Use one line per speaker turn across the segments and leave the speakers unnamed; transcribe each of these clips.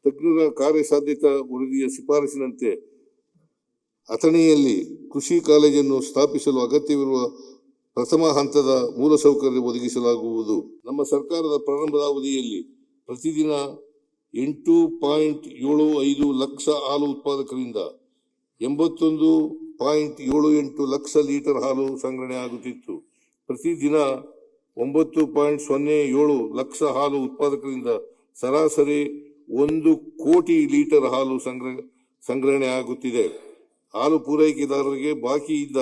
ತಜ್ಞರ ಕಾರ್ಯಸಾಧ್ಯತಾ ವರದಿಯ ಶಿಫಾರಸಿನಂತೆ ಅಥಣಿಯಲ್ಲಿ ಕೃಷಿ ಕಾಲೇಜನ್ನು ಸ್ಥಾಪಿಸಲು ಅಗತ್ಯವಿರುವ ಪ್ರಥಮ ಹಂತದ ಮೂಲಸೌಕರ್ಯ ಒದಗಿಸಲಾಗುವುದು. ನಮ್ಮ ಸರ್ಕಾರದ ಪ್ರಾರಂಭದ ಅವಧಿಯಲ್ಲಿ ಪ್ರತಿದಿನ 8.75 ಲಕ್ಷ ಹಾಲು ಉತ್ಪಾದಕರಿಂದ 81.78 ಲಕ್ಷ ಲೀಟರ್ ಹಾಲು ಸಂಗ್ರಹಣೆ ಆಗುತ್ತಿತ್ತು. ಪ್ರತಿದಿನ 9.07 ಲಕ್ಷ ಹಾಲು ಉತ್ಪಾದಕರಿಂದ ಸರಾಸರಿ 1 ಕೋಟಿ ಲೀಟರ್ ಹಾಲು ಸಂಗ್ರಹಣೆ ಆಗುತ್ತಿದೆ. ಹಾಲು ಪೂರೈಕೆದಾರರಿಗೆ ಬಾಕಿ ಇದ್ದ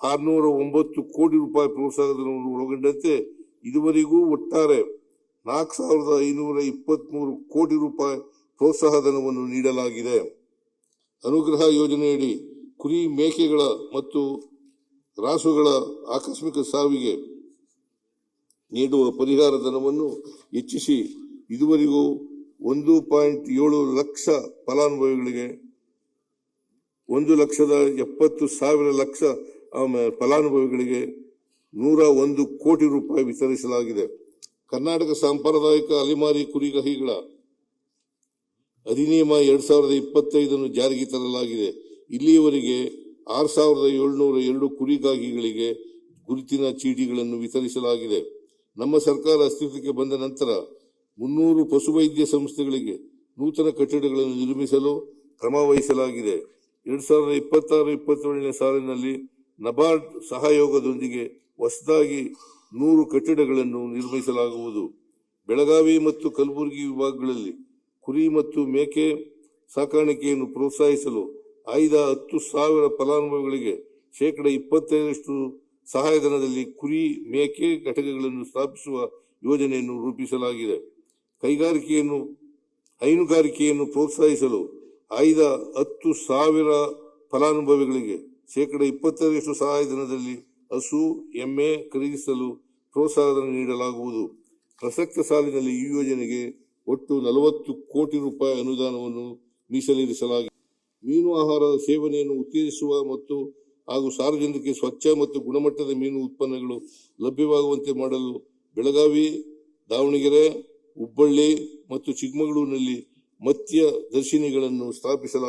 609 ಕೋಟಿ ರೂಪಾಯಿ ಪ್ರೋತ್ಸಾಹಧನವನ್ನು ಒಳಗೊಂಡಂತೆ ಇದುವರೆಗೂ ಒಟ್ಟಾರೆ 4,523 ಕೋಟಿ ರೂಪಾಯಿ ಪ್ರೋತ್ಸಾಹಧನವನ್ನು ನೀಡಲಾಗಿದೆ. ಅನುಗ್ರಹ ಯೋಜನೆಯಡಿ ಕುರಿ, ಮೇಕೆಗಳ ಮತ್ತು ರಾಸುಗಳ ಆಕಸ್ಮಿಕ ಸಾವಿಗೆ ನೀಡುವ ಪರಿಹಾರ ಧನವನ್ನು ಹೆಚ್ಚಿಸಿ ಇದುವರೆಗೂ 1.7 ಲಕ್ಷ ಫಲಾನುಭವಿಗಳಿಗೆ 1,70,000 ಫಲಾನುಭವಿಗಳಿಗೆ 101 ಕೋಟಿ ರೂಪಾಯಿ ವಿತರಿಸಲಾಗಿದೆ. ಕರ್ನಾಟಕ ಸಾಂಪ್ರದಾಯಿಕ ಅಲೆಮಾರಿ ಕುರಿಗಾಹಿಗಳ ಅಧಿನಿಯಮ 2025 ಜಾರಿಗೆ ತರಲಾಗಿದೆ. ಇಲ್ಲಿಯವರೆಗೆ 6,702 ಕುರಿಗಾಹಿಗಳಿಗೆ ಗುರುತಿನ ಚೀಟಿಗಳನ್ನು ವಿತರಿಸಲಾಗಿದೆ. ನಮ್ಮ ಸರ್ಕಾರ ಅಸ್ತಿತ್ವಕ್ಕೆ ಬಂದ ನಂತರ 300 ಪಶುವೈದ್ಯ ಸಂಸ್ಥೆಗಳಿಗೆ ನೂತನ ಕಟ್ಟಡಗಳನ್ನು ನಿರ್ಮಿಸಲು ಕ್ರಮ ವಹಿಸಲಾಗಿದೆ. 2026-27 ಸಾಲಿನಲ್ಲಿ ನಬಾರ್ಡ್ ಸಹಯೋಗದೊಂದಿಗೆ ಹೊಸದಾಗಿ 100 ಕಟ್ಟಡಗಳನ್ನು ನಿರ್ಮಿಸಲಾಗುವುದು. ಬೆಳಗಾವಿ ಮತ್ತು ಕಲಬುರಗಿ ವಿಭಾಗಗಳಲ್ಲಿ ಕುರಿ ಮತ್ತು ಮೇಕೆ ಸಾಕಾಣಿಕೆಯನ್ನು ಪ್ರೋತ್ಸಾಹಿಸಲು ಆಯ್ದ 10,000 ಫಲಾನುಭವಿಗಳಿಗೆ 25% ಸಹಾಯಧನದಲ್ಲಿ ಕುರಿ, ಮೇಕೆ ಘಟಕಗಳನ್ನು ಸ್ಥಾಪಿಸುವ ಯೋಜನೆಯನ್ನು ರೂಪಿಸಲಾಗಿದೆ. ಹೈನುಗಾರಿಕೆಯನ್ನು ಪ್ರೋತ್ಸಾಹಿಸಲು ಆಯ್ದ 10,000 ಫಲಾನುಭವಿಗಳಿಗೆ 25% ಸಹಾಯಧನದಲ್ಲಿ ಹಸು, ಎಮ್ಮೆ ಖರೀದಿಸಲು ಪ್ರೋತ್ಸಾಹಧನ ನೀಡಲಾಗುವುದು. ಪ್ರಸಕ್ತ ಸಾಲಿನಲ್ಲಿ ಈ ಯೋಜನೆಗೆ ಒಟ್ಟು 40 ಕೋಟಿ ರೂಪಾಯಿ ಅನುದಾನವನ್ನು ಮೀಸಲಿರಿಸಲಾಗಿದೆ. ಮೀನು ಆಹಾರದ ಸೇವನೆಯನ್ನು ಉತ್ತೇಜಿಸುವ ಹಾಗೂ ಸಾರ್ವಜನಿಕರಿಗೆ ಸ್ವಚ್ಛ ಮತ್ತು ಗುಣಮಟ್ಟದ ಮೀನು ಉತ್ಪನ್ನಗಳು ಲಭ್ಯವಾಗುವಂತೆ ಮಾಡಲು ಬೆಳಗಾವಿ, ದಾವಣಗೆರೆ, ಹುಬ್ಬಳ್ಳಿ ಮತ್ತು ಚಿಕ್ಕಮಗಳೂರಿನಲ್ಲಿ ಮತ್ಸ್ಯ ದರ್ಶಿನಿಗಳನ್ನು ಸ್ಥಾಪಿಸಲಾಗಿದೆ.